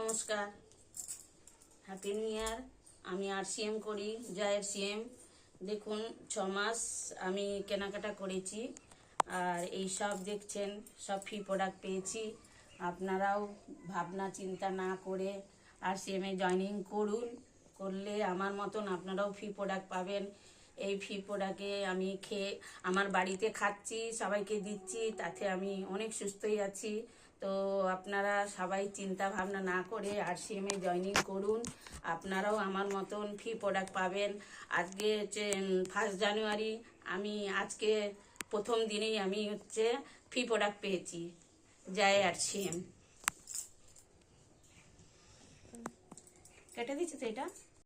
নমস্কার, happy new year. আমি RCM করি, জয়ের সিএম। দেখুন 6 মাস আমি কেনাকাটা করেছি, আর এই সব দেখছেন সব ফ্রি প্রোডাক্ট পেয়েছি। আপনারাও ভাবনা চিন্তা না করে RCM-এ জয়েনিং করুন, করলে আমার মতন আপনারাও ফ্রি প্রোডাক্ট পাবেন। এই ফ্রি প্রোডাক্টে আমি খেয়ে আমার বাড়িতে খাচ্ছি, সবাইকে দিচ্ছি, তাতে আমি অনেক সুস্থই আছি। তো আপনারা সবাই চিন্তা ভাবনা না করে RCM-এ জয়েনিং করুন, আপনারাও আমার মতন ফ্রি প্রোডাক্ট পাবেন। আজকে হচ্ছে 1 জানুয়ারি, আমি আজকে প্রথম দিনেই আমি হচ্ছে ফ্রি প্রোডাক্ট পেয়েছি জয় RCM। কেটে দিচ্ছি তো এটা।